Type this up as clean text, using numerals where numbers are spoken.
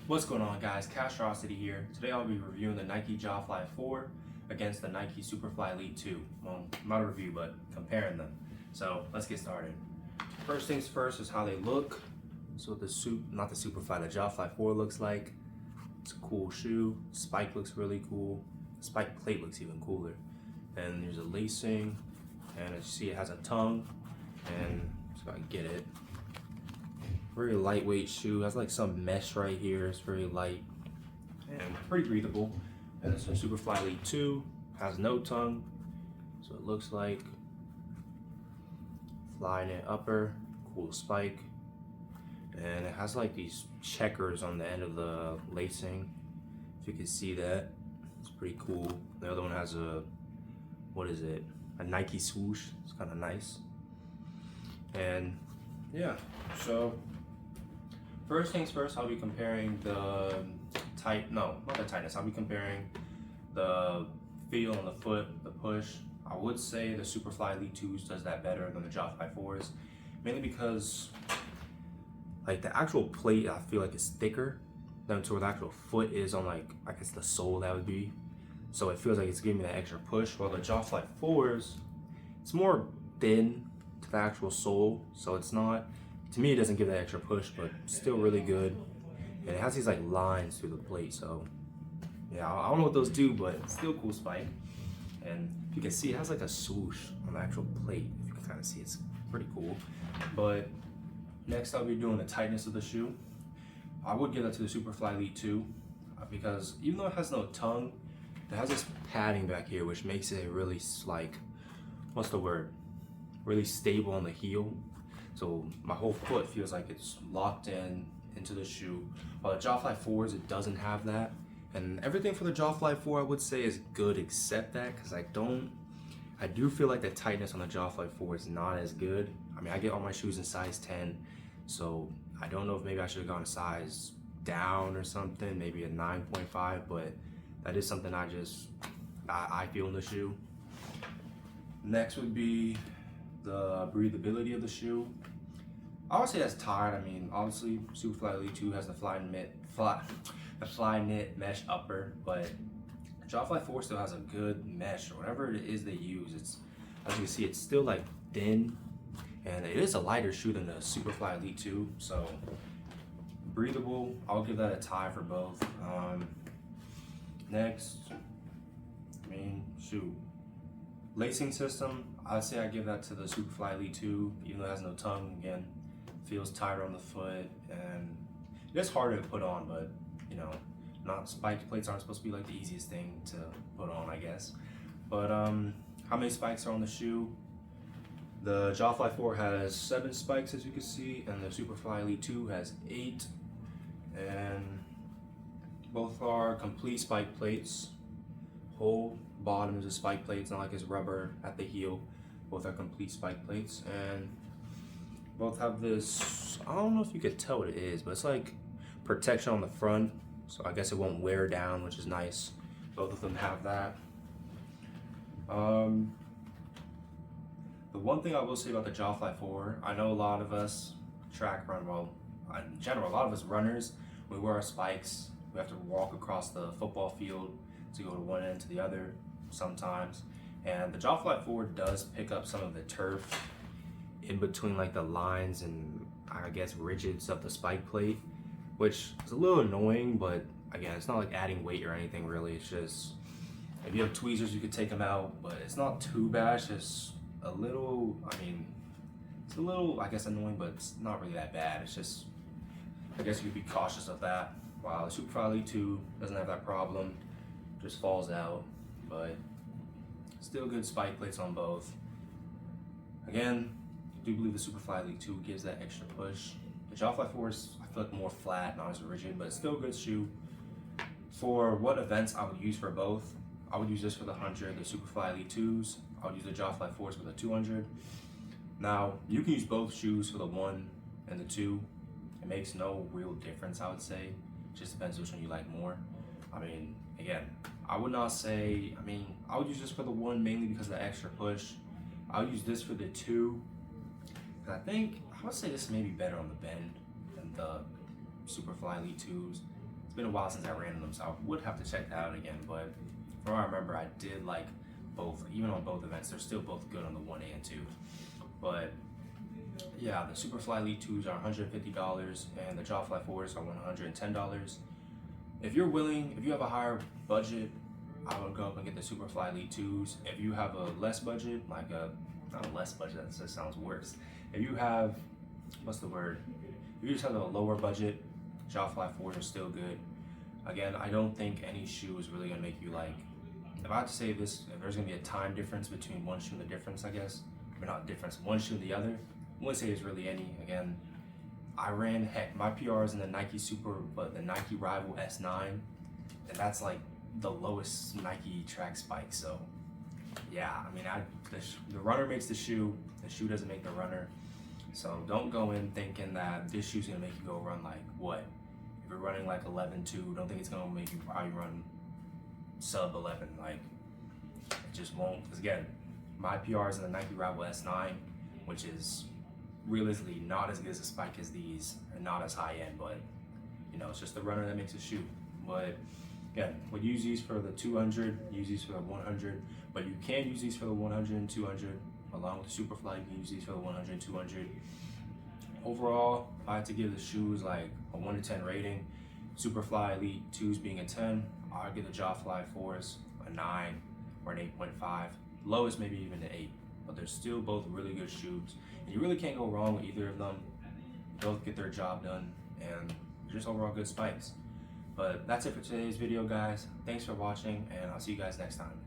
What's going on, guys? Castrosity here. Today I'll be reviewing the Nike Jawfly 4 against the Nike Superfly Elite 2. Well, not a review, but comparing them. So let's get started. First things first is how they look. So the Superfly, the Jawfly 4 looks like. It's a cool shoe. Spike looks really cool. The spike plate looks even cooler. And there's a lacing, and as you see, it has a tongue. And so I get it. Very lightweight shoe. Has like some mesh right here. It's very light and pretty breathable. And it's a Superfly Elite 2. Has no tongue. So it looks like fly knit upper, cool spike. And it has like these checkers on the end of the lacing. If you can see that, it's pretty cool. The other one has a, what is it? A Nike swoosh. It's kind of nice. And yeah, so first things first, I'll be comparing the not the tightness. I'll be comparing the feel on the foot, the push. I would say the Superfly Elite 2s does that better than the Jawfly 4s, mainly because like the actual plate, I feel like it's thicker than to where the actual foot is on, like, I guess the sole that would be. So it feels like it's giving me that extra push. While the Jawfly 4s, it's more thin to the actual sole, so it's not. To me, it doesn't give that extra push, but still really good. And it has these like lines through the plate, so yeah, I don't know what those do, but it's still cool spike. And you can see it has like a swoosh on the actual plate. If you can kind of see, it's pretty cool. But next, I'll be doing the tightness of the shoe. I would give that to the Superfly Elite 2 because even though it has no tongue, it has this padding back here, which makes it really like, what's the word? Really stable on the heel. So my whole foot feels like it's locked in into the shoe. While the Jawfly 4s, it doesn't have that. And everything for the Jawfly 4, I would say, is good except that, because I do feel like the tightness on the Jawfly 4 is not as good. I mean, I get all my shoes in size 10, so I don't know if maybe I should have gone a size down or something, maybe a 9.5, but that is something I feel in the shoe. Next would be the breathability of the shoe. I would say that's tied. I mean, obviously, Superfly Elite 2 has the fly knit mesh upper, but Jawfly 4 still has a good mesh, or whatever it is they use. It's, as you can see, it's still like thin, and it is a lighter shoe than the Superfly Elite 2. So breathable, I'll give that a tie for both. Next, shoe. Lacing system, I'd say I give that to the Superfly Elite 2, even though it has no tongue. Again, feels tighter on the foot, and it's harder to put on, but you know, not spike plates aren't supposed to be like the easiest thing to put on, I guess. But how many spikes are on the shoe? The Jawfly 4 has 7 spikes, as you can see, and the Superfly Elite 2 has 8. And both are complete spike plates. Whole bottom is a spike plate. It's not like it's rubber at the heel. Both are complete spike plates, and both have this, I don't know if you could tell what it is, but it's like protection on the front, so I guess it won't wear down, which is nice. Both of them have that. The one thing I will say about the Jawfly 4, I know a lot of us track run, well, in general, a lot of us runners, we wear our spikes. We have to walk across the football field to go to one end to the other sometimes. And the Jawfly 4 does pick up some of the turf in between like the lines and I guess rigids of the spike plate, which is a little annoying, but again, it's not like adding weight or anything really. It's just, if you have tweezers, you could take them out, but it's not too bad. It's just a little, it's a little, I guess, annoying, but it's not really that bad. It's just, I guess you could be cautious of that. While the Superfly Elite 2 doesn't have that problem, just falls out, but still good spike plates on both. Again, I do believe the Superfly Elite 2 gives that extra push. The Jawfly 4 is, I feel like, more flat, not as rigid, but it's still a good shoe. For what events I would use for both, I would use this for the 100, the Superfly Elite 2s. I would use the Jawfly 4s for the 200. Now, you can use both shoes for the 1 and the 2. It makes no real difference, I would say. It just depends which one you like more. I mean, again, I would not say, I would use this for the 1 mainly because of the extra push. I would use this for the 2. And I would say this may be better on the bend than the Superfly Elite 2s. It's been a while since I ran them, so I would have to check that out again. But from what I remember, I did like both. Even on both events, they're still both good on the 1 and 2. But yeah, the Superfly Elite 2s are $150 and the Jawfly 4s are $110. If you're willing, if you have a higher budget, I would go up and get the Superfly Elite 2s. If you have a less budget, like not a less budget, that just sounds worse. If you have, what's the word? If you just have a lower budget, Jawfly 4s are still good. Again, I don't think any shoe is really gonna make you like, if I had to say this, if there's gonna be a time difference between one shoe and the difference, I guess, or not difference, one shoe and the other, I wouldn't say there's really any. Again, I ran, heck, my PR is in the Nike the Nike Rival S9, and that's like the lowest Nike track spike. So yeah, I mean, the runner makes the shoe doesn't make the runner. So don't go in thinking that this shoe's gonna make you go run like what? If you're running like 11.2, don't think it's gonna make you probably run sub 11. Like, it just won't. Because again, my PR is in the Nike Rival S9, which is realistically not as good as a spike as these, and not as high end, but you know, it's just the runner that makes a shoe. But again, we'll use these for the 200, use these for the 100, but you can use these for the 100 and 200 along with the Superfly. You can use these for the 100 and 200. Overall, if I had to give the shoes like a 1 to 10 rating, Superfly Elite 2s being a 10, I'd give the Jawfly 4s a 9 or an 8.5. Lowest maybe even an 8. But they're still both really good shoes. And you really can't go wrong with either of them. Both get their job done, and just overall good spikes. But that's it for today's video, guys. Thanks for watching, and I'll see you guys next time.